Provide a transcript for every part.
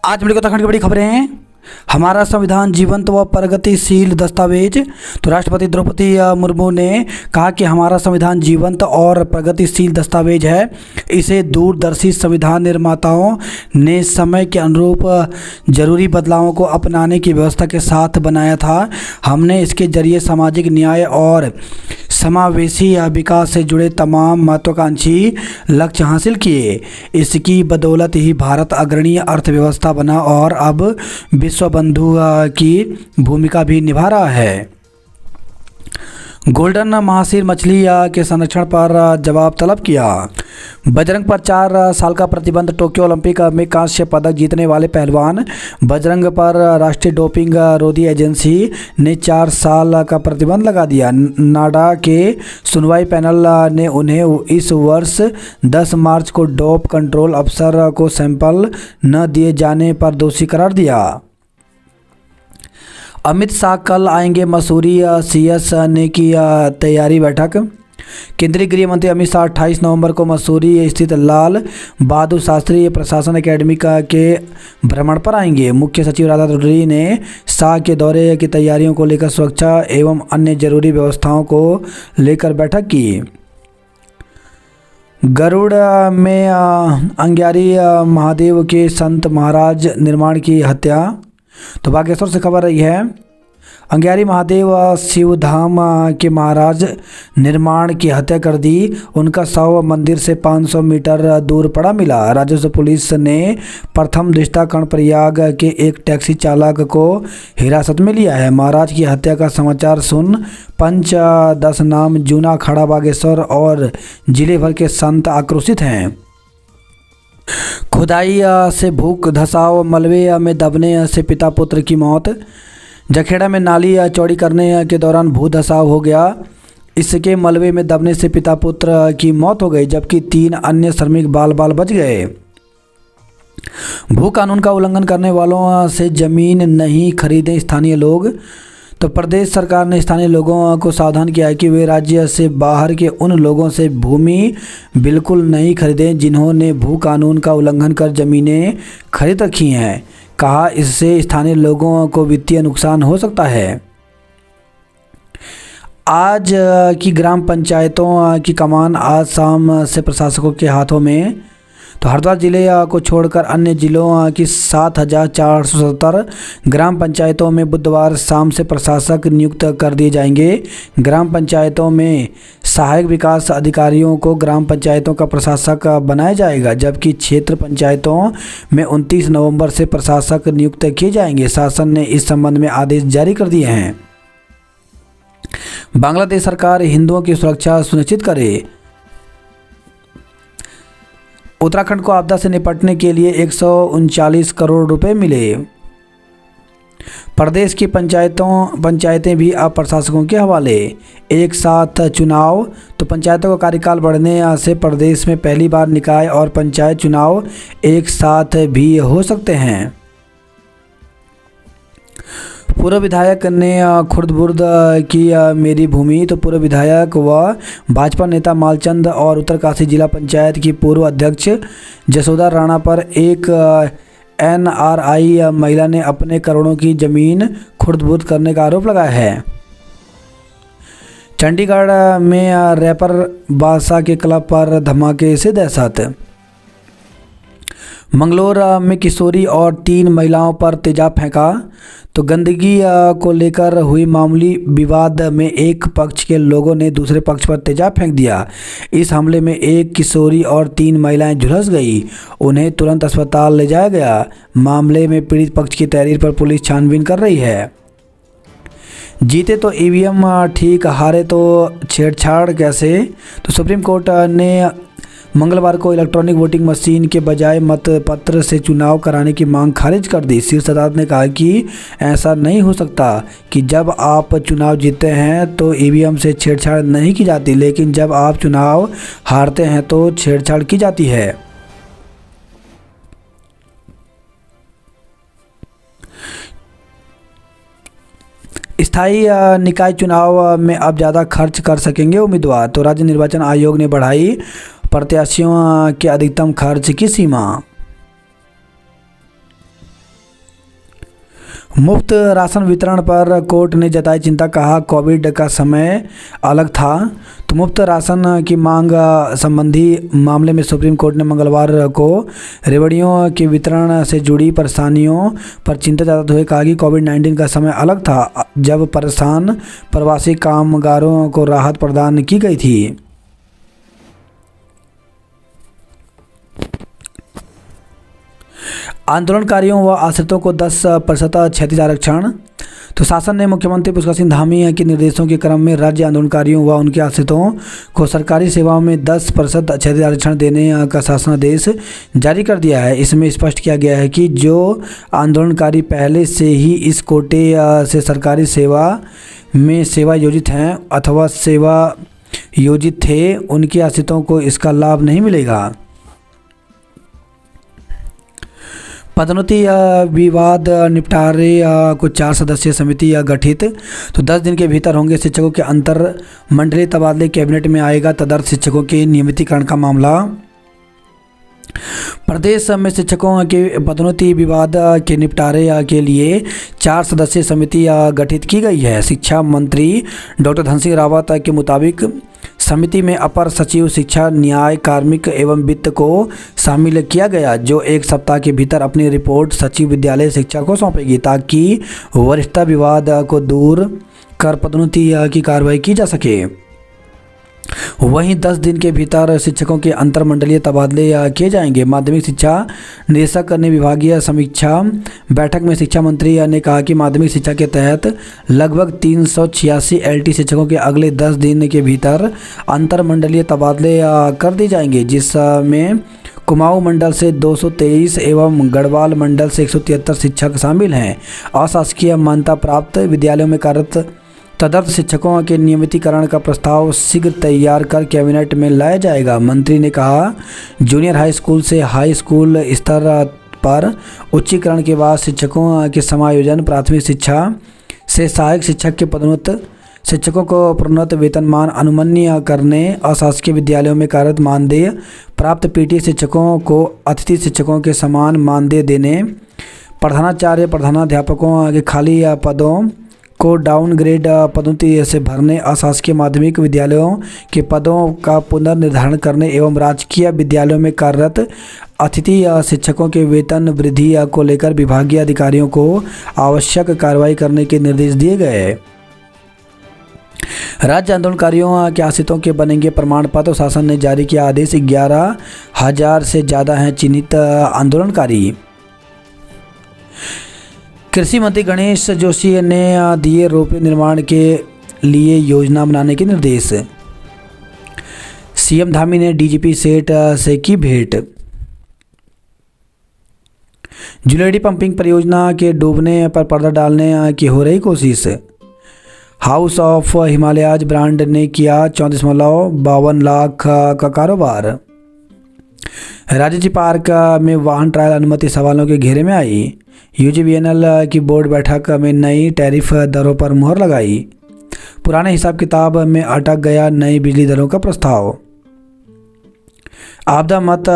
आज बड़ी उत्तराखंड की बड़ी खबरें हैं। हमारा संविधान जीवंत व प्रगतिशील दस्तावेज। तो राष्ट्रपति द्रौपदी मुर्मू ने कहा कि हमारा संविधान जीवंत और प्रगतिशील दस्तावेज है। इसे दूरदर्शी संविधान निर्माताओं ने समय के अनुरूप जरूरी बदलावों को अपनाने की व्यवस्था के साथ बनाया था। हमने इसके जरिए सामाजिक न्याय और समावेशी विकास से जुड़े तमाम महत्वाकांक्षी लक्ष्य हासिल किए। इसकी बदौलत ही भारत अग्रणी अर्थव्यवस्था बना और अब विश्व बंधु की भूमिका भी निभा रहा है। गोल्डन महासीर मछली के संरक्षण पर जवाब तलब किया। बजरंग पर 4 साल का प्रतिबंध। टोक्यो ओलंपिक में कांस्य पदक जीतने वाले पहलवान बजरंग पर राष्ट्रीय डोपिंग रोधी एजेंसी ने 4 साल का प्रतिबंध लगा दिया। नाडा के सुनवाई पैनल ने उन्हें इस वर्ष 10 मार्च को डोप कंट्रोल अफसर को सैंपल न दिए जाने पर दोषी करार दिया। अमित शाह कल आएंगे मसूरी। सीएस ने की तैयारी बैठक। केंद्रीय गृह मंत्री अमित शाह 28 नवंबर को मसूरी स्थित लाल बहादुर शास्त्री प्रशासन अकेडमी के भ्रमण पर आएंगे। मुख्य सचिव राधा चौधरी ने शाह के दौरे की तैयारियों को लेकर सुरक्षा एवं अन्य जरूरी व्यवस्थाओं को लेकर बैठक की। गरुड़ में अंग्यारी महादेव के संत महाराज निर्माण की हत्या। तो बागेश्वर से खबर रही है। अंग्यारी महादेव शिवधाम के महाराज निर्माण की हत्या कर दी। उनका शव मंदिर से 500 मीटर दूर पड़ा मिला। राजस्व पुलिस ने प्रथम दृष्टा कर्णप्रयाग के एक टैक्सी चालक को हिरासत में लिया है। महाराज की हत्या का समाचार सुन पंच 10 नाम जूना अखाड़ा बागेश्वर और जिले भर के संत आक्रोशित हैं। खुदाई से भूख धसाव। मलबे में दबने से पिता पुत्र की मौत। जखेड़ा में नाली चौड़ी करने के दौरान भू धसाव हो गया। इसके मलबे में दबने से पिता पुत्र की मौत हो गई, जबकि 3 अन्य श्रमिक बाल बाल बच गए। भू कानून का उल्लंघन करने वालों से जमीन नहीं खरीदें स्थानीय लोग। तो प्रदेश सरकार ने स्थानीय लोगों को सावधान किया है कि वे राज्य से बाहर के उन लोगों से भूमि बिल्कुल नहीं खरीदें जिन्होंने भू कानून का उल्लंघन कर जमीनें खरीद रखी हैं। कहा, इससे स्थानीय लोगों को वित्तीय नुकसान हो सकता है। आज की ग्राम पंचायतों की कमान आज शाम से प्रशासकों के हाथों में। तो हरिद्वार जिले को छोड़कर अन्य जिलों की 7,470 ग्राम पंचायतों में बुधवार शाम से प्रशासक नियुक्त कर दिए जाएंगे। ग्राम पंचायतों में सहायक विकास अधिकारियों को ग्राम पंचायतों का प्रशासक बनाया जाएगा, जबकि क्षेत्र पंचायतों में 29 नवंबर से प्रशासक नियुक्त किए जाएंगे। शासन ने इस संबंध में आदेश जारी कर दिए हैं। बांग्लादेश सरकार हिंदुओं की सुरक्षा सुनिश्चित करे। उत्तराखंड को आपदा से निपटने के लिए 139 करोड़ रुपए मिले। प्रदेश की पंचायतें भी अब प्रशासकों के हवाले। एक साथ चुनाव। तो पंचायतों का कार्यकाल बढ़ने से प्रदेश में पहली बार निकाय और पंचायत चुनाव एक साथ भी हो सकते हैं। पूर्व विधायक ने खुर्द-बुर्द की मेरी भूमि। तो पूर्व विधायक व भाजपा नेता मालचंद और उत्तरकाशी जिला पंचायत की पूर्व अध्यक्ष जसोदा राणा पर एक एनआरआई महिला ने अपने करोड़ों की जमीन खुर्द-बुर्द करने का आरोप लगाया है। चंडीगढ़ में रैपर बादशाह के क्लब पर धमाके से दहशत। मंगलोर में किशोरी और 3 महिलाओं पर तेजाब फेंका। तो गंदगी को लेकर हुई मामूली विवाद में एक पक्ष के लोगों ने दूसरे पक्ष पर तेजाब फेंक दिया। इस हमले में एक किशोरी और 3 महिलाएं झुलस गई। उन्हें तुरंत अस्पताल ले जाया गया। मामले में पीड़ित पक्ष की तहरीर पर पुलिस छानबीन कर रही है। जीते तो ईवीएम ठीक, हारे तो छेड़छाड़ कैसे। तो सुप्रीम कोर्ट ने मंगलवार को इलेक्ट्रॉनिक वोटिंग मशीन के बजाय मतपत्र से चुनाव कराने की मांग खारिज कर दी। शीर्ष अदालत ने कहा कि ऐसा नहीं हो सकता कि जब आप चुनाव जीतते हैं तो ईवीएम से छेड़छाड़ नहीं की जाती, लेकिन जब आप चुनाव हारते हैं तो छेड़छाड़ की जाती है। स्थायी निकाय चुनाव में अब ज़्यादा खर्च कर सकेंगे उम्मीदवार। तो राज्य निर्वाचन आयोग ने बढ़ाई प्रत्याशियों के अधिकतम खर्च की सीमा। मुफ्त राशन वितरण पर कोर्ट ने जताई चिंता, कहा कोविड का समय अलग था। तो मुफ्त राशन की मांग संबंधी मामले में सुप्रीम कोर्ट ने मंगलवार को रेवड़ियों के वितरण से जुड़ी परेशानियों पर चिंता जताते हुए कहा कि कोविड-19 का समय अलग था, जब परेशान प्रवासी कामगारों को राहत प्रदान की गई थी। आंदोलनकारियों व आश्रितों को 10% क्षैतिज आरक्षण। तो शासन ने मुख्यमंत्री पुष्कर सिंह धामी के निर्देशों के क्रम में राज्य आंदोलनकारियों व उनके आश्रितों को सरकारी सेवाओं में 10% क्षैतिज आरक्षण देने का शासनादेश जारी कर दिया है। इसमें स्पष्ट किया गया है कि जो आंदोलनकारी पहले से ही इस कोटे से सरकारी सेवा में सेवा योजित हैं अथवा सेवा योजित थे, उनके आश्रितों को इसका लाभ नहीं मिलेगा। पदोन्नति विवाद निपटारे को 4 सदस्यीय समिति गठित। तो 10 दिन के भीतर होंगे शिक्षकों के अंतर मंडलीय तबादले, कैबिनेट में आएगा तदर्थ शिक्षकों के नियमितीकरण का मामला। प्रदेश में शिक्षकों के पदोन्नति विवाद के निपटारे के लिए 4 सदस्यीय समिति गठित की गई है। शिक्षा मंत्री डॉक्टर धन सिंह रावत के मुताबिक समिति में अपर सचिव शिक्षा, न्याय, कार्मिक एवं वित्त को शामिल किया गया, जो 1 सप्ताह के भीतर अपनी रिपोर्ट सचिव विद्यालय शिक्षा को सौंपेगी, ताकि वरिष्ठता विवाद को दूर कर पदोन्नति की कार्रवाई की जा सके। वहीं 10 दिन के भीतर शिक्षकों के अंतरमंडलीय तबादले किए जाएंगे। माध्यमिक शिक्षा निदेशक ने विभागीय समीक्षा बैठक में शिक्षा मंत्री ने कहा कि माध्यमिक शिक्षा के तहत लगभग 386 LT शिक्षकों के अगले 10 दिन के भीतर अंतरमंडलीय तबादले कर दिए जाएंगे, जिसमें कुमाऊं मंडल से 223 एवं गढ़वाल मंडल से 173 शिक्षक शामिल हैं। अशासकीय मान्यता प्राप्त विद्यालयों में कार्यरत तदर्थ शिक्षकों के नियमितीकरण का प्रस्ताव शीघ्र तैयार कर कैबिनेट में लाया जाएगा। मंत्री ने कहा, जूनियर हाई स्कूल से हाई स्कूल स्तर पर उच्चीकरण के बाद शिक्षकों के समायोजन, प्राथमिक शिक्षा से सहायक शिक्षक के पदोन्नत शिक्षकों को प्रोन्नत वेतनमान अनुमन्य करने, अशासकीय विद्यालयों में कार्यरत मानदेय प्राप्त PT शिक्षकों को अतिथि शिक्षकों के समान मानदेय देने, प्रधानाचार्य प्रधानाध्यापकों के खाली पदों को डाउनग्रेड पदोन्नति से भरने, अशासकीय माध्यमिक विद्यालयों के पदों का पुनर्निर्धारण करने एवं राजकीय विद्यालयों में कार्यरत अतिथि शिक्षकों के वेतन वृद्धि को लेकर विभागीय अधिकारियों को आवश्यक कार्रवाई करने के निर्देश दिए गए। राज्य आंदोलनकारियों के आश्रितों के बनेंगे प्रमाण पत्र। शासन ने जारी किया आदेश। 11,000 से ज़्यादा हैं चिन्हित आंदोलनकारी। कृषि मंत्री गणेश जोशी ने दिए रोपवे निर्माण के लिए योजना बनाने के निर्देश। सीएम धामी ने DGP सेठ से की भेंट। जुलेडी पंपिंग परियोजना के डूबने पर पर्दा डालने की हो रही कोशिश। हाउस ऑफ हिमालयाज ब्रांड ने किया 34.52 लाख का कारोबार। राजाजी पार्क में वाहन ट्रायल अनुमति सवालों के घेरे में आई। UGVNL की बोर्ड बैठक में नई टैरिफ दरों पर मुहर लगाई। पुराने हिसाब किताब में अटक गया नई बिजली दरों का प्रस्ताव। आपदा मत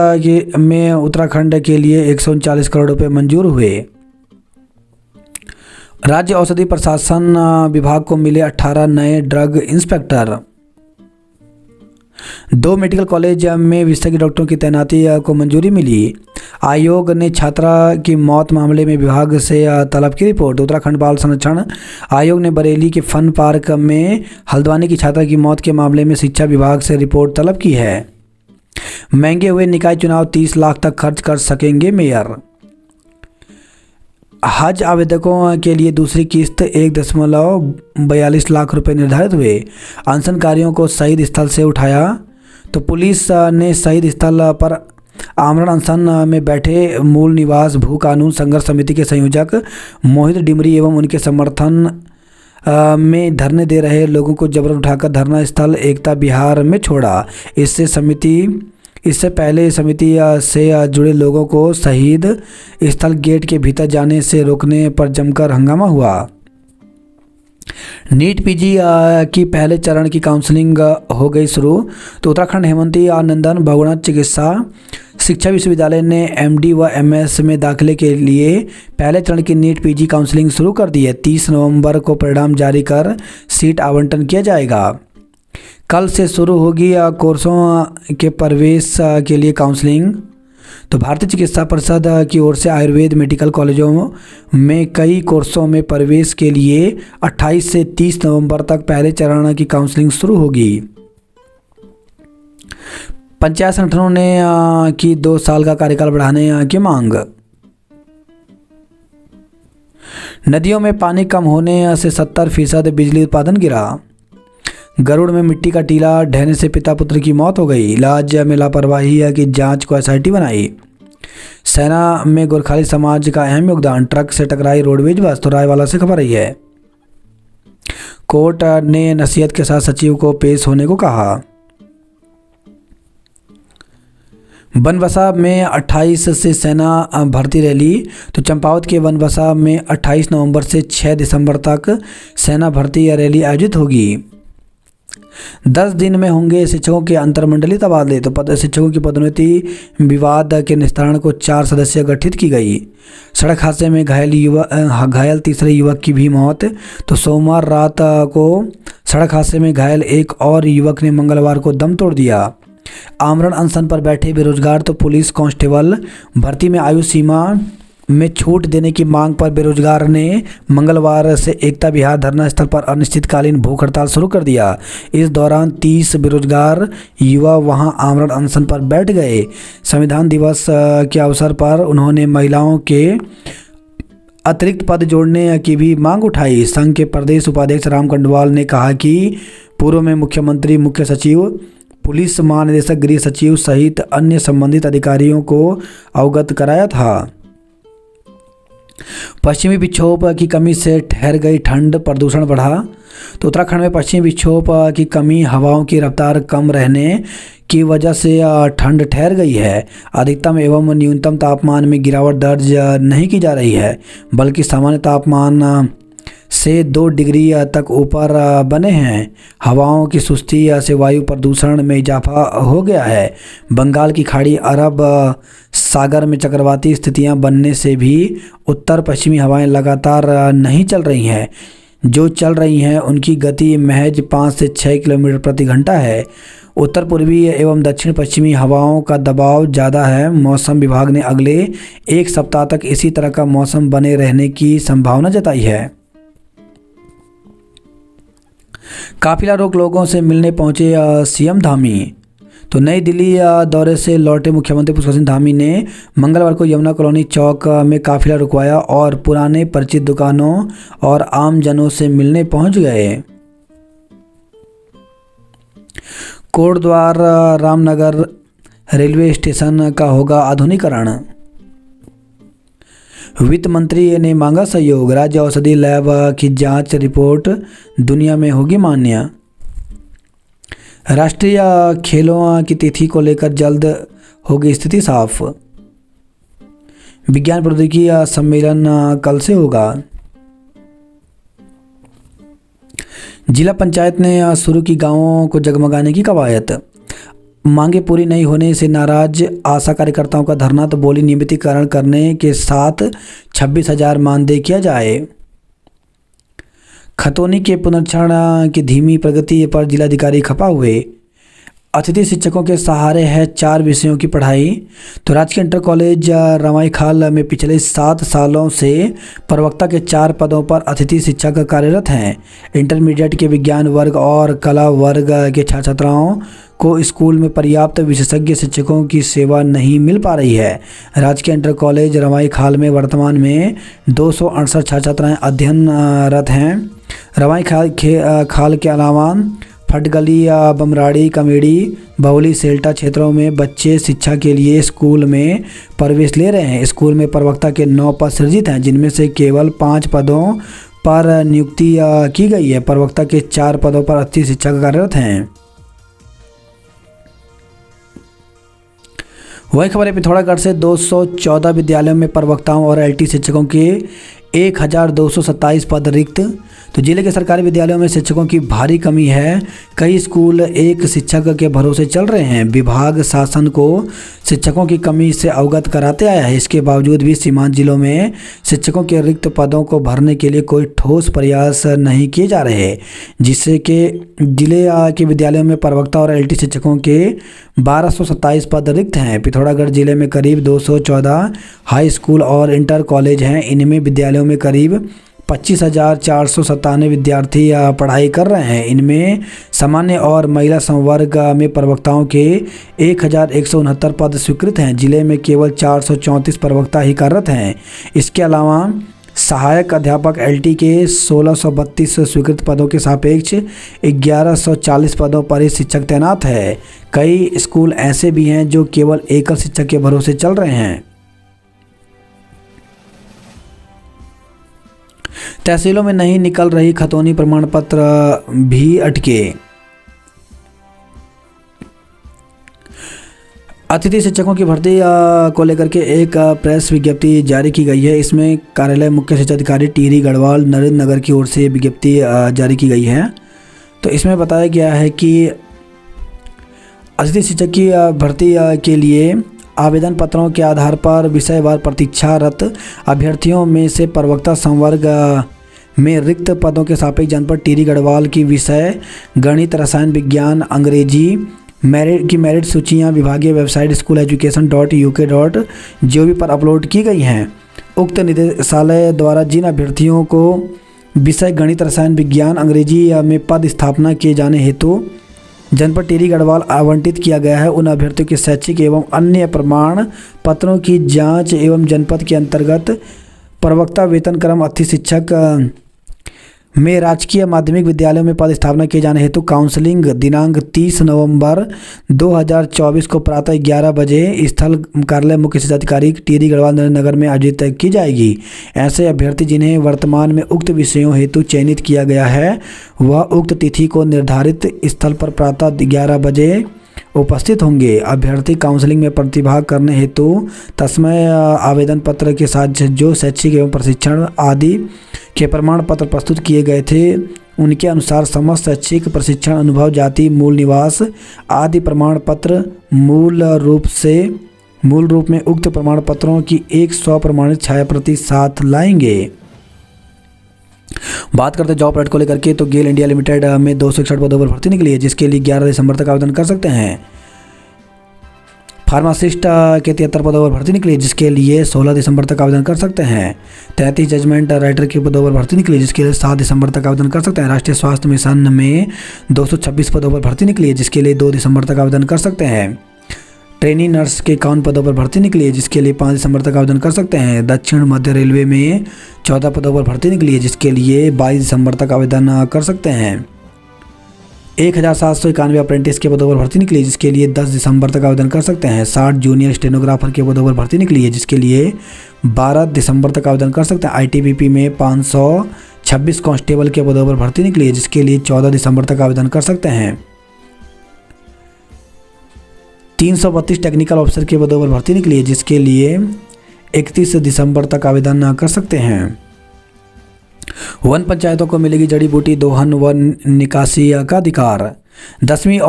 में उत्तराखंड के लिए 139 करोड़ रुपए मंजूर हुए। राज्य औषधि प्रशासन विभाग को मिले 18 नए ड्रग इंस्पेक्टर। 2 मेडिकल कॉलेज में विशेषज्ञ डॉक्टरों की तैनाती को मंजूरी मिली। आयोग ने छात्रा की मौत मामले में विभाग से तलब की रिपोर्ट। उत्तराखंड बाल संरक्षण आयोग ने बरेली के फन पार्क में हल्द्वानी की छात्रा की मौत के मामले में शिक्षा विभाग से रिपोर्ट तलब की है। महंगे हुए निकाय चुनाव 30 लाख तक खर्च कर सकेंगे मेयर। हज आवेदकों के लिए दूसरी किस्त 1.42 लाख रुपए निर्धारित हुए। अनशनकारियों को शहीद स्थल से उठाया। तो पुलिस ने शहीद स्थल पर आमरण अनशन में बैठे मूल निवास भू कानून संघर्ष समिति के संयोजक मोहित डिमरी एवं उनके समर्थन में धरने दे रहे लोगों को जबरन उठाकर धरना स्थल एकता विहार में छोड़ा। इससे पहले समिति से जुड़े लोगों को शहीद स्थल गेट के भीतर जाने से रोकने पर जमकर हंगामा हुआ। नीट PG की पहले चरण की काउंसलिंग हो गई शुरू। तो उत्तराखंड हेमंती नंदन बहुगुणा चिकित्सा शिक्षा विश्वविद्यालय ने एमडी व एमएस में दाखिले के लिए पहले चरण की नीट पीजी काउंसलिंग शुरू कर दी है। 30 नवंबर को परिणाम जारी कर सीट आवंटन किया जाएगा। कल से शुरू होगी कोर्सों के प्रवेश के लिए काउंसलिंग। तो भारतीय चिकित्सा परिषद की ओर से आयुर्वेद मेडिकल कॉलेजों में कई कोर्सों में प्रवेश के लिए 28 से 30 नवंबर तक पहले चरण की काउंसलिंग शुरू होगी। पंचायत संगठनों ने की 2 साल का कार्यकाल बढ़ाने की मांग। नदियों में पानी कम होने से 70% बिजली उत्पादन गिरा। गरुड़ में मिट्टी का टीला ढहने से पिता पुत्र की मौत हो गई। इलाज में लापरवाही की जांच को एसआईटी बनाई। सेना में गोरखाली समाज का अहम योगदान। ट्रक से टकराई रोडवेज बस। तो रायवाला से खबर आई है। कोर्ट ने नसीहत के साथ सचिव को पेश होने को कहा। बनबसा में 28 से सेना भर्ती रैली। तो चंपावत के बनबसा में 28 नवंबर से 6 दिसंबर तक सेना भर्ती रैली आयोजित होगी। 10 दिन में होंगे शिक्षकों के अंतरमंडलीय तबादले। तो शिक्षकों की पदोन्नति विवाद के निस्तारण को 4 सदस्य गठित की गई। सड़क हादसे में घायल तीसरे युवक की भी मौत। तो सोमवार रात को सड़क हादसे में घायल एक और युवक ने मंगलवार को दम तोड़ दिया। आमरण अनशन पर बैठे बेरोजगार। तो पुलिस कांस्टेबल भर्ती में आयु सीमा में छूट देने की मांग पर बेरोजगार ने मंगलवार से एकता विहार धरना स्थल पर अनिश्चितकालीन भूख हड़ताल शुरू कर दिया। इस दौरान 30 बेरोजगार युवा वहां आमरण अनशन पर बैठ गए। संविधान दिवस के अवसर पर उन्होंने महिलाओं के अतिरिक्त पद जोड़ने की भी मांग उठाई। संघ के प्रदेश उपाध्यक्ष राम कंडवाल ने कहा कि पूर्व में मुख्यमंत्री, मुख्य सचिव, पुलिस महानिदेशक, गृह सचिव सहित अन्य संबंधित अधिकारियों को अवगत कराया था। पश्चिमी विक्षोभ की कमी से ठहर गई ठंड, प्रदूषण बढ़ा। तो उत्तराखंड में पश्चिमी विक्षोभ की कमी, हवाओं की रफ्तार कम रहने की वजह से ठंड ठहर गई है। अधिकतम एवं न्यूनतम तापमान में गिरावट दर्ज नहीं की जा रही है, बल्कि सामान्य तापमान से 2 डिग्री तक ऊपर बने हैं। हवाओं की सुस्ती से वायु प्रदूषण में इजाफा हो गया है। बंगाल की खाड़ी, अरब सागर में चक्रवाती स्थितियां बनने से भी उत्तर पश्चिमी हवाएं लगातार नहीं चल रही हैं। जो चल रही हैं उनकी गति महज 5 से 6 किलोमीटर प्रति घंटा है। उत्तर पूर्वी एवं दक्षिण पश्चिमी हवाओं का दबाव ज़्यादा है। मौसम विभाग ने अगले 1 सप्ताह तक इसी तरह का मौसम बने रहने की संभावना जताई है। काफिला रोक लोगों से मिलने पहुंचे सीएम धामी। तो नई दिल्ली दौरे से लौटे मुख्यमंत्री पुष्कर सिंह धामी ने मंगलवार को यमुना कॉलोनी चौक में काफिला रुकवाया और पुराने परिचित दुकानों और आम जनों से मिलने पहुंच गए। कोटद्वार रामनगर रेलवे स्टेशन का होगा आधुनिकीकरण। वित्त मंत्री ने मांगा सहयोग। राज्य औषधि लैब की जांच रिपोर्ट दुनिया में होगी मान्य। राष्ट्रीय खेलों की तिथि को लेकर जल्द होगी स्थिति साफ। विज्ञान प्रौद्योगिकी सम्मेलन कल से होगा। जिला पंचायत ने शुरू की गांवों को जगमगाने की कवायद। मांगे पूरी नहीं होने से नाराज आशा कार्यकर्ताओं का धरना। तो बोली नियमितीकरण करने के साथ 26,000 मानदेय किया जाए। खतौनी के पुनर्क्षण की धीमी प्रगति पर जिलाधिकारी खपा हुए। अतिथि शिक्षकों के सहारे है 4 विषयों की पढ़ाई। तो राजकीय इंटर कॉलेज रवाईखाल में पिछले 7 सालों से प्रवक्ता के 4 पदों पर अतिथि शिक्षक कार्यरत हैं। इंटरमीडिएट के विज्ञान वर्ग और कला वर्ग के छात्र छात्राओं को स्कूल में पर्याप्त विशेषज्ञ शिक्षकों की सेवा नहीं मिल पा रही है। राजकीय इंटर कॉलेज रवाईखाल में वर्तमान में 268 छात्र छात्राएँ अध्ययनरत हैं। रवाईखाल के अलावा फटगली, बमराड़ी, कमेड़ी, बवली, सेल्टा क्षेत्रों में बच्चे शिक्षा के लिए स्कूल में प्रवेश ले रहे हैं। स्कूल में प्रवक्ता के 9 पद सृजित हैं, जिनमें से केवल 5 पदों पर नियुक्ति की गई है। प्रवक्ता के 4 पदों पर अतिथि शिक्षक कार्यरत हैं। वही खबर है पिथौरागढ़ से 214 विद्यालयों में प्रवक्ताओं और एलटी शिक्षकों के 1227 पद रिक्त। तो जिले के सरकारी विद्यालयों में शिक्षकों की भारी कमी है। कई स्कूल एक शिक्षक के भरोसे चल रहे हैं। विभाग शासन को शिक्षकों की कमी से अवगत कराते आया है। इसके बावजूद भी सीमांत जिलों में शिक्षकों के रिक्त पदों को भरने के लिए कोई ठोस प्रयास नहीं किए जा रहे, जिससे कि जिले के विद्यालयों में प्रवक्ता और एलटी शिक्षकों के 1227 पद रिक्त हैं। पिथौरागढ़ जिले में करीब 214 हाई स्कूल और इंटर कॉलेज हैं। इनमें विद्यालयों में करीब 25,497 विद्यार्थी पढ़ाई कर रहे हैं। इनमें सामान्य और महिला संवर्ग में प्रवक्ताओं के 1,169 पद स्वीकृत हैं। जिले में केवल 434 प्रवक्ता ही कार्यरत हैं। इसके अलावा सहायक अध्यापक एलटी के 1632 स्वीकृत पदों के सापेक्ष 1140 पदों पर ही शिक्षक तैनात है। कई स्कूल ऐसे भी हैं जो केवल एकल शिक्षक के भरोसे चल रहे हैं। तहसीलों में नहीं निकल रही खतौनी प्रमाण पत्र भी अटके। अतिथि शिक्षकों की भर्ती को लेकर के एक प्रेस विज्ञप्ति जारी की गई है। इसमें कार्यालय मुख्य शिक्षा अधिकारी टिहरी गढ़वाल नरेंद्र नगर की ओर से विज्ञप्ति जारी की गई है। तो इसमें बताया गया है कि अतिथि शिक्षक की भर्ती के लिए आवेदन पत्रों के आधार पर विषयवार प्रतीक्षारत अभ्यर्थियों में से प्रवक्ता संवर्ग में रिक्त पदों के सापेक्ष जनपद टिहरी गढ़वाल की विषय गणित, रसायन विज्ञान, अंग्रेजी मेरिट सूचियां विभागीय वेबसाइट schooleducation.uk.gov पर अपलोड की गई हैं। उक्त निदेशालय द्वारा जिन अभ्यर्थियों को विषय गणित, रसायन विज्ञान, अंग्रेजी में पद स्थापना किए जाने हेतु जनपद टिहरी गढ़वाल आवंटित किया गया है, उन अभ्यर्थियों के शैक्षिक एवं अन्य प्रमाण पत्रों की जांच एवं जनपद के अंतर्गत प्रवक्ता वेतन क्रम अतिथि शिक्षक में राजकीय माध्यमिक विद्यालयों में पद स्थापना किए जाने हेतु काउंसलिंग दिनांक 30 नवंबर 2024 को प्रातः 11 बजे स्थल कार्यालय मुख्य शिक्षा अधिकारी टिहरी गढ़वाल नगर में आयोजित की जाएगी। ऐसे अभ्यर्थी जिन्हें वर्तमान में उक्त विषयों हेतु चयनित किया गया है वह उक्त तिथि को निर्धारित स्थल पर प्रातः 11 बजे उपस्थित होंगे। अभ्यर्थी काउंसलिंग में प्रतिभाग करने हेतु तस्मय आवेदन पत्र के साथ जो शैक्षिक एवं प्रशिक्षण आदि के प्रमाण पत्र प्रस्तुत किए गए थे उनके अनुसार समस्त शैक्षिक प्रशिक्षण, अनुभव, जाति, मूल निवास आदि प्रमाण पत्र मूल रूप में उक्त प्रमाण पत्रों की एक स्वप्रमाणित छायाप्रति साथ लाएंगे। बात करते हैं जॉब अपडेट को लेकर के, तो गेल इंडिया लिमिटेड में 261 पदों पर भर्ती निकली है, जिसके लिए 11 दिसंबर तक आवेदन कर सकते हैं। फार्मासिस्ट के 73 पदों पर भर्ती निकली, जिसके लिए 16 दिसंबर तक आवेदन कर सकते हैं। 33 जजमेंट राइटर के पदों पर भर्ती निकली, जिसके लिए 7 दिसंबर तक आवेदन कर सकते हैं। राष्ट्रीय स्वास्थ्य मिशन में 226 पदों पर भर्ती निकली है, जिसके लिए 2 दिसंबर तक आवेदन कर सकते हैं। ट्रेनी नर्स के 51 पदों पर भर्ती निकली है, जिसके लिए 5 दिसंबर तक आवेदन कर सकते हैं। दक्षिण मध्य रेलवे में 14 पदों पर भर्ती निकली है, जिसके लिए 22 दिसंबर तक आवेदन कर सकते हैं। 1791 अप्रेंटिस के पदों पर भर्ती निकली है, जिसके लिए 10 दिसंबर तक आवेदन कर सकते हैं। 60 जूनियर स्टेनोग्राफर के पदों पर भर्ती निकली है, जिसके लिए 12 दिसंबर तक आवेदन कर सकते हैं। ITBP में 526 कांस्टेबल के पदों पर भर्ती निकली है, जिसके लिए 14 दिसंबर तक आवेदन कर सकते हैं। 332 टेक्निकल ऑफिसर के पदों पर भर्ती निकली है, जिसके लिए 31 दिसंबर तक आवेदन कर सकते हैं। वन पंचायतों को मिलेगी जड़ी बूटी दोहन व निकासी का अधिकार। 10वीं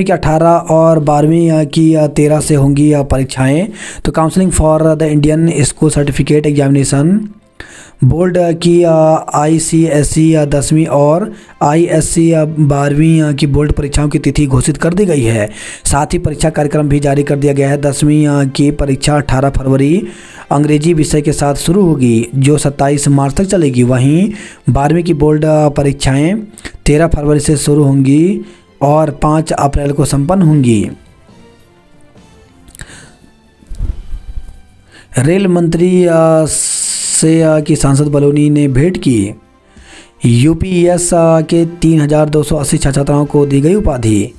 की 18 और 12वीं की 13 से होंगी परीक्षाएं। तो counselling for the Indian school certificate examination board की ICSE 10वीं और ISC 12वीं की बोर्ड परीक्षाओं की तिथि घोषित कर दी गई है। साथ ही परीक्षा कार्यक्रम भी जारी कर दिया गया है। 10वीं की परीक्षा 18 फरवरी अंग्रेजी विषय के साथ शुरू होगी, जो 27 मार्च तक चलेगी। वहीं 12वीं की बोर्ड परीक्षाएं 13 फरवरी से शुरू होंगी और 5 अप्रैल को संपन्न होंगी। रेल मंत्री से की सांसद बलौनी ने भेंट की। UPES के 3280 छात्राओं को दी गई उपाधि।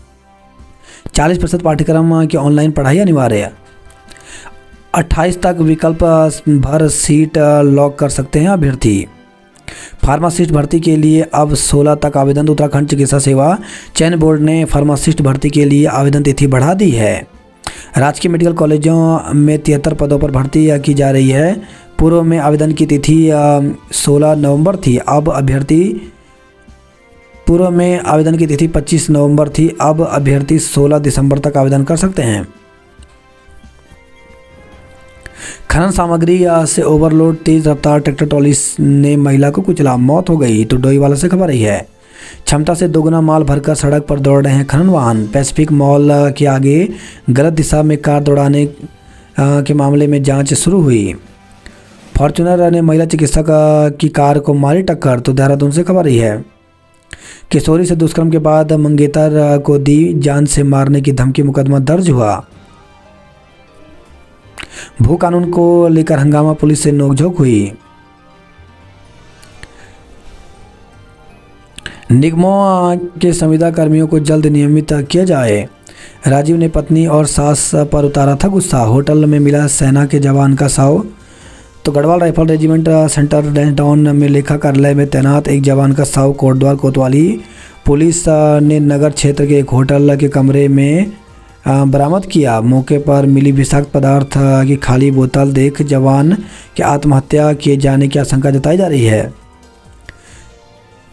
40% पाठ्यक्रम की ऑनलाइन पढ़ाई अनिवार्य। 28 तक विकल्प भर सीट लॉक कर सकते हैं अभ्यर्थी। फार्मासिस्ट भर्ती के लिए अब 16 तक आवेदन। उत्तराखंड चिकित्सा सेवा चयन बोर्ड ने फार्मासिस्ट भर्ती के लिए आवेदन तिथि बढ़ा दी है। राजकीय मेडिकल कॉलेजों में 73 पदों पर भर्ती की जा रही है। पूर्व में आवेदन की तिथि 16 नवंबर थी, अब अभ्यर्थी पूर्व में आवेदन की तिथि 25 नवंबर थी, अब अभ्यर्थी 16 दिसंबर तक आवेदन कर सकते हैं। खनन सामग्री से ओवरलोड तेज रफ्तार ट्रैक्टर ट्रॉली ने महिला को कुचला, मौत हो गई। तो डोईवाला से खबर आई है। क्षमता से दोगुना माल भरकर सड़क पर दौड़ रहे हैं खनन वाहन। पैसिफिक मॉल के आगे गलत दिशा में कार दौड़ाने के मामले में जांच शुरू हुई। फॉर्च्यूनर ने महिला चिकित्सक की कार को मारी टक्कर। तो देहरादून से खबर आई है। किशोरी से दुष्कर्म के बाद मंगेतर को दी जान से मारने की धमकी, मुकदमा दर्ज हुआ। भू कानून को लेकर हंगामा, पुलिस से नोकझोंक हुई। निगमों के संविदा कर्मियों को जल्द नियमित किया जाए। राजीव ने पत्नी और सास पर उतारा था गुस्सा। होटल में मिला सेना के जवान का शव। तो गढ़वाल राइफल रेजिमेंट सेंटर डैंसडाउन में लेखा कार्यालय में तैनात एक जवान का शव कोटद्वार कोतवाली पुलिस ने नगर क्षेत्र के एक होटल के कमरे में बरामद किया। मौके पर मिली विषाक्त पदार्थ की खाली बोतल देख जवान की आत्महत्या किए जाने की आशंका जताई जा रही है।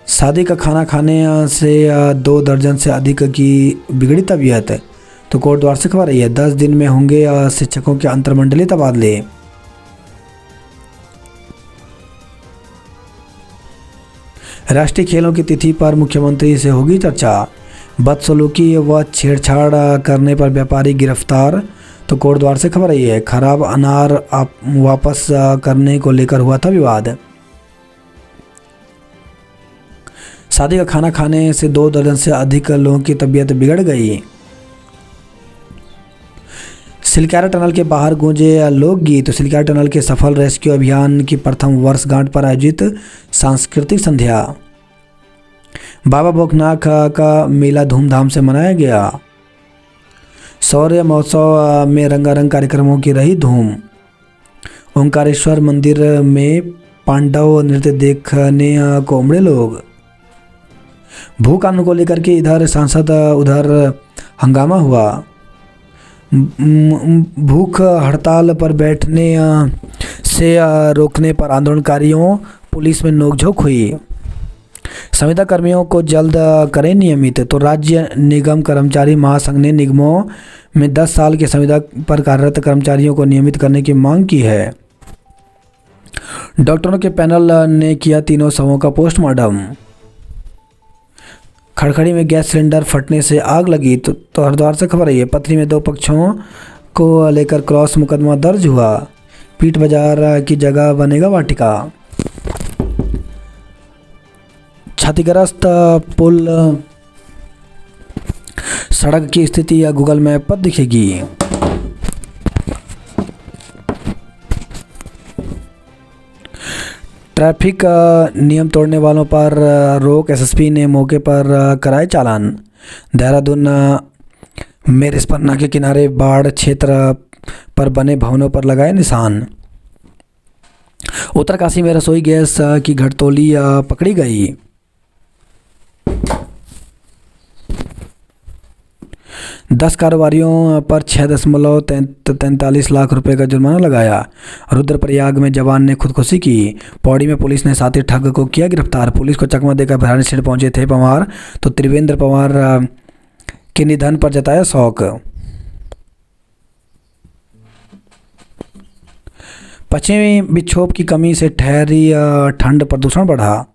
शादी का खाना खाने से 2 दर्जन से अधिक की बिगड़ी तबीयत। तो कोटद्वार से खबर आई है। 10 दिन में होंगे शिक्षकों के अंतरमंडलीय तबादले। राष्ट्रीय खेलों की तिथि पर मुख्यमंत्री से होगी चर्चा। बदसलूकी व छेड़छाड़ करने पर व्यापारी गिरफ्तार। तो कोटद्वार से खबर आई है। खराब अनार वापस करने को लेकर हुआ था विवाद। शादी का खाना खाने से 2 दर्जन से अधिक लोगों की तबीयत बिगड़ गई। सिलक्यारा टनल के बाहर गूंजे लोकगीत। सिलक्यारा टनल के सफल रेस्क्यू अभियान की प्रथम वर्षगांठ पर आयोजित सांस्कृतिक संध्या। बाबा भोकनाथ का मेला धूमधाम से मनाया गया। शौर्य महोत्सव में रंगारंग कार्यक्रमों की रही धूम। ओंकारेश्वर मंदिर में पांडव नृत्य देखने को उमड़े लोग। भू कानून को लेकर के इधर सांसद उधर हंगामा हुआ। भूख हड़ताल पर बैठने से रोकने पर आंदोलनकारियों पुलिस में नोकझोंक हुई। संविदा कर्मियों को जल्द करें नियमित। तो राज्य निगम कर्मचारी महासंघ ने निगमों में 10 साल के संविदा पर कार्यरत कर्मचारियों को नियमित करने की मांग की है। डॉक्टरों के पैनल ने किया तीनों शवों का पोस्टमार्टम। खड़खड़ी में गैस सिलेंडर फटने से आग लगी। तो हरिद्वार से खबर आई है। पथरी में 2 पक्षों को लेकर क्रॉस मुकदमा दर्ज हुआ। पीट बाजार की जगह बनेगा वाटिका। क्षतिग्रस्त पुल सड़क की स्थिति या गूगल मैप पर दिखेगी। ट्रैफिक नियम तोड़ने वालों पर रोक। एसएसपी ने मौके पर कराए चालान। देहरादून में रिस्पन्ना के किनारे बाढ़ क्षेत्र पर बने भवनों पर लगाए निशान। उत्तरकाशी में रसोई गैस की घटतोली पकड़ी गई। दस कारोबारियों पर 6.43 लाख रुपए का जुर्माना लगाया। रुद्रप्रयाग में जवान ने खुदकुशी की। पौड़ी में पुलिस ने साथी ठग को किया गिरफ्तार। पुलिस को चकमा देकर भराड़ी स्टेशन पहुंचे थे पवार। तो त्रिवेंद्र पवार के निधन पर जताया शोक। पश्चिमी विक्षोभ की कमी से ठहरी ठंड, प्रदूषण बढ़ा।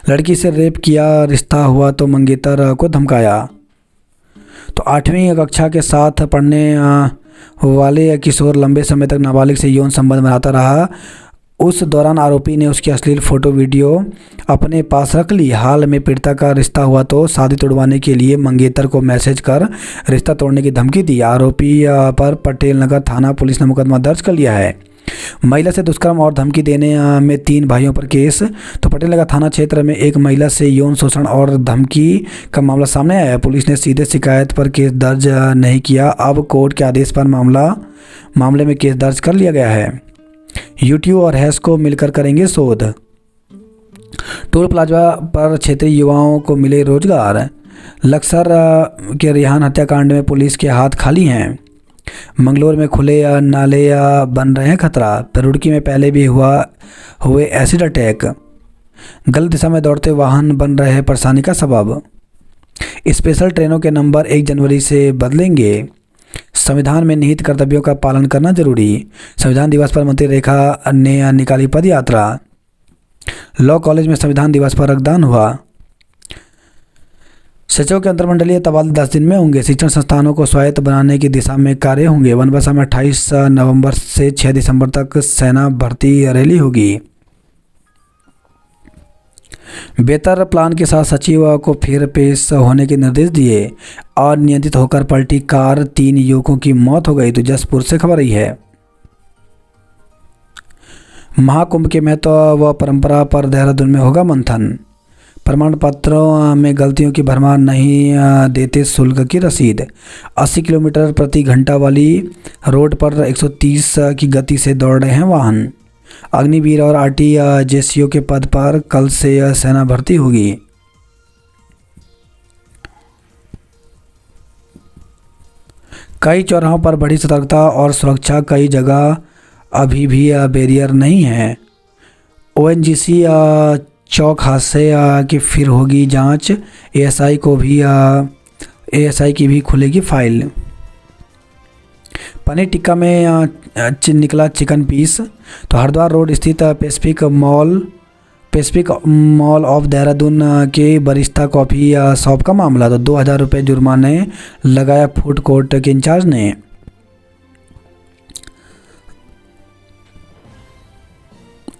लड़की से रेप किया, रिश्ता हुआ तो मंगेतर को धमकाया। तो 8वीं कक्षा के साथ पढ़ने वाले किशोर लंबे समय तक नाबालिग से यौन संबंध बनाता रहा। उस दौरान आरोपी ने उसकी अश्लील फोटो वीडियो अपने पास रख ली। हाल में पीड़िता का रिश्ता हुआ तो शादी तोड़वाने के लिए मंगेतर को मैसेज कर रिश्ता तोड़ने की धमकी दी। आरोपी पर पटेल नगर थाना पुलिस ने मुकदमा दर्ज कर लिया है। महिला से दुष्कर्म और धमकी देने में 3 भाइयों पर केस। तो पटेल नगर थाना क्षेत्र में एक महिला से यौन शोषण और धमकी का मामला सामने आया। पुलिस ने सीधे शिकायत पर केस दर्ज नहीं किया। अब कोर्ट के आदेश पर मामले में केस दर्ज कर लिया गया है। यूट्यूब और हैश को मिलकर करेंगे शोध। टोल प्लाजा पर क्षेत्रीय युवाओं को मिले रोजगार। लक्सर के रिहान हत्याकांड में पुलिस के हाथ खाली हैं। मंगलोर में खुले नाले बन रहे हैं खतरा। तो रुड़की में पहले भी हुए एसिड अटैक। गलत दिशा में दौड़ते वाहन बन रहे हैं परेशानी का सबब। स्पेशल ट्रेनों के नंबर 1 जनवरी से बदलेंगे। संविधान में निहित कर्तव्यों का पालन करना जरूरी। संविधान दिवस पर मंत्री रेखा ने निकाली पद यात्रा। लॉ कॉलेज में संविधान दिवस पर रक्तदान हुआ। सचिवों के अंतर्मंडलीय तबादले 10 दिन में होंगे। शिक्षण संस्थानों को स्वायत्त बनाने की दिशा में कार्य होंगे। बनबसा में 28 नवंबर से 6 दिसंबर तक सेना भर्ती रैली होगी। बेहतर प्लान के साथ सचिव को फिर पेश होने के निर्देश दिए। अनियंत्रित होकर पलटी कार, 3 युवकों की मौत हो गई। तो जसपुर से खबर आई है। महाकुंभ के महत्व व परंपरा पर देहरादून में होगा मंथन। प्रमाण पत्रों में गलतियों की भरमार, नहीं देते शुल्क की रसीद। 80 किलोमीटर प्रति घंटा वाली रोड पर 130 की गति से दौड़ रहे हैं वाहन। अग्निवीर और आरटीजेसीओ के पद पर कल से सेना भर्ती होगी। कई चौराहों पर बढ़ी सतर्कता और सुरक्षा। कई जगह अभी भी बैरियर नहीं है। ओएनजीसी चौक हादसे की फिर होगी जांच। एएसआई की भी खुलेगी फाइल। पनीर टिक्का में निकला चिकन पीस। तो हरिद्वार रोड स्थित पैसिफिक मॉल ऑफ देहरादून के बरिस्ता कॉफ़ी शॉप का मामला। तो 2000 रुपये जुर्माने लगाया फूड कोर्ट के इंचार्ज ने।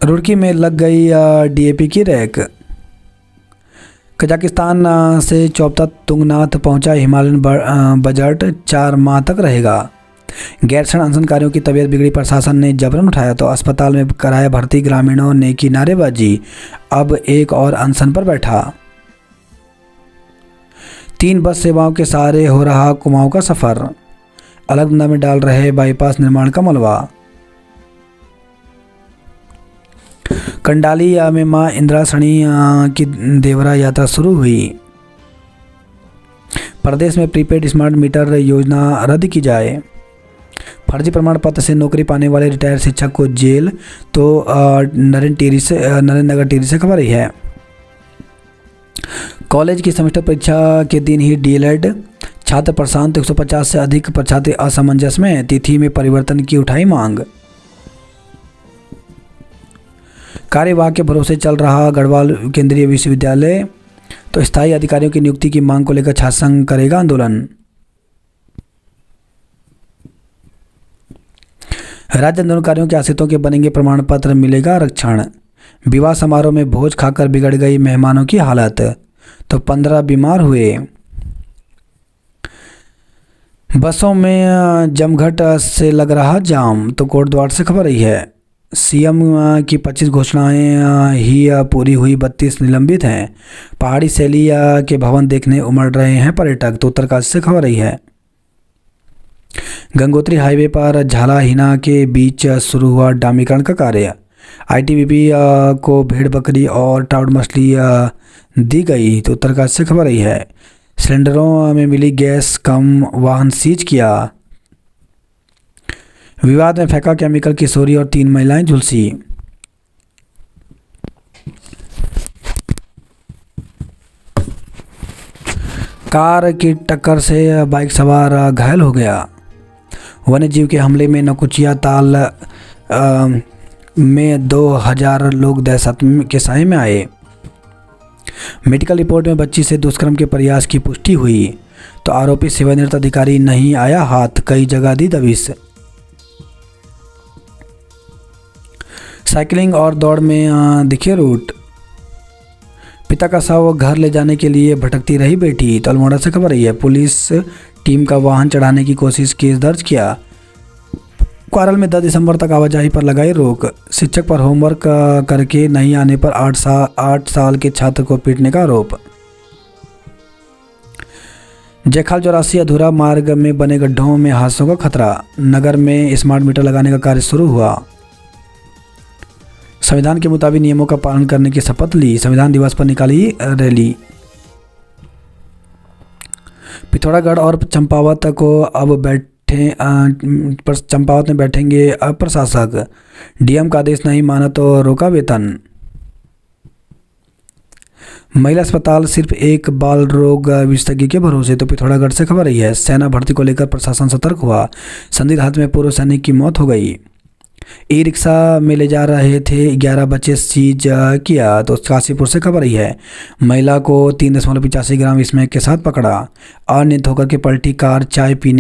रुड़की में लग गई डीएपी की रैक। कजाकिस्तान से चौपता तुंगनाथ पहुंचा हिमालयन बजट 4 माह तक रहेगा। गैरसैंण अनशनकारियों की तबीयत बिगड़ी, प्रशासन ने जबरन उठाया। तो अस्पताल में कराया भर्ती, ग्रामीणों ने की नारेबाजी। अब एक और अनशन पर बैठा। 3 बस सेवाओं के सहारे हो रहा कुमाऊं का सफर। अलकनंदा में डाल रहे बाईपास निर्माण का मलबा। कंडाली में मां इंद्रासणी की देवरा यात्रा शुरू हुई। प्रदेश में प्रीपेड स्मार्ट मीटर योजना रद्द की जाए। फर्जी प्रमाण पत्र से नौकरी पाने वाले रिटायर्ड शिक्षक को जेल। तो नरेंद्र नगर टिहरी से खबर है। कॉलेज की सेमेस्टर परीक्षा के दिन ही डीएलएड छात्र प्रशांत। 150 से अधिक छात्र असमंजस में। तिथि में परिवर्तन की उठाई मांग। कार्यवाह के भरोसे चल रहा गढ़वाल केंद्रीय विश्वविद्यालय। तो स्थायी अधिकारियों की नियुक्ति की मांग को लेकर छात्र संघ करेगा आंदोलन। राज्य आंदोलनकारियों के आश्रितों के बनेंगे प्रमाण पत्र, मिलेगा आरक्षण। विवाह समारोह में भोज खाकर बिगड़ गई मेहमानों की हालत। तो 15 बीमार हुए। बसों में जमघट से लग रहा जाम। तो कोटद्वार से खबर आई है। सीएम की 25 घोषणाएं ही पूरी हुई, 32 निलंबित हैं। पहाड़ी शैली के भवन देखने उमड़ रहे हैं पर्यटक। तो उत्तरकाशी से खबर आई है। गंगोत्री हाईवे पर झाला हिना के बीच शुरू हुआ डामरीकरण का कार्य। आईटीबीपी को भेड़ बकरी और ट्राउट मछली दी गई। तो उत्तरकाशी से खबर आई है। सिलेंडरों में मिली गैस कम, वाहन सीज किया। विवाद में फेंका केमिकल, किशोरी और 3 महिलाएं झुलसी। कार की टक्कर से बाइक सवार घायल हो गया। वन्य जीव के हमले में नकुचिया ताल में 2000 लोग दहशत के साए में आए। मेडिकल रिपोर्ट में बच्ची से दुष्कर्म के प्रयास की पुष्टि हुई। तो आरोपी सेवानिवृत्त अधिकारी नहीं आया हाथ, कई जगह दी दबिश। साइकिलिंग और दौड़ में दिखे रूट। पिता का शव घर ले जाने के लिए भटकती रही बेटी। तो अल्मोड़ा से खबर आई है। पुलिस टीम का वाहन चढ़ाने की कोशिश, केस दर्ज किया। क्वारल में 10 दिसंबर तक आवाजाही पर लगाई रोक। शिक्षक पर होमवर्क करके नहीं आने पर 8 साल के छात्र को पीटने का आरोप। जयखाल 84 अधूरा मार्ग में बने गड्ढों में हादसों का खतरा। नगर में स्मार्ट मीटर लगाने का कार्य शुरू हुआ। संविधान के मुताबिक नियमों का पालन करने की शपथ ली। संविधान दिवस पर निकाली रैली। पिथौरागढ़ और चंपावत को अब बैठे चंपावत में बैठेंगे प्रशासक। डीएम का आदेश नहीं माना तो रोका वेतन। महिला अस्पताल सिर्फ एक बाल रोग विशेषज्ञ के भरोसे, तो पिथौरागढ़ से खबर आई है। सेना भर्ती को लेकर प्रशासन सतर्क हुआ, संदिग्ध हालत में पूर्व सैनिक की मौत हो गई। ई रिक्शा में ले जा रहे थे 11 बच्चे सीज किया, तो काशीपुर से खबर आई है। महिला को 3.85 ग्राम स्मैक के साथ पकड़ा। अनियंत्रित होकर के पलटी कार चाय पीने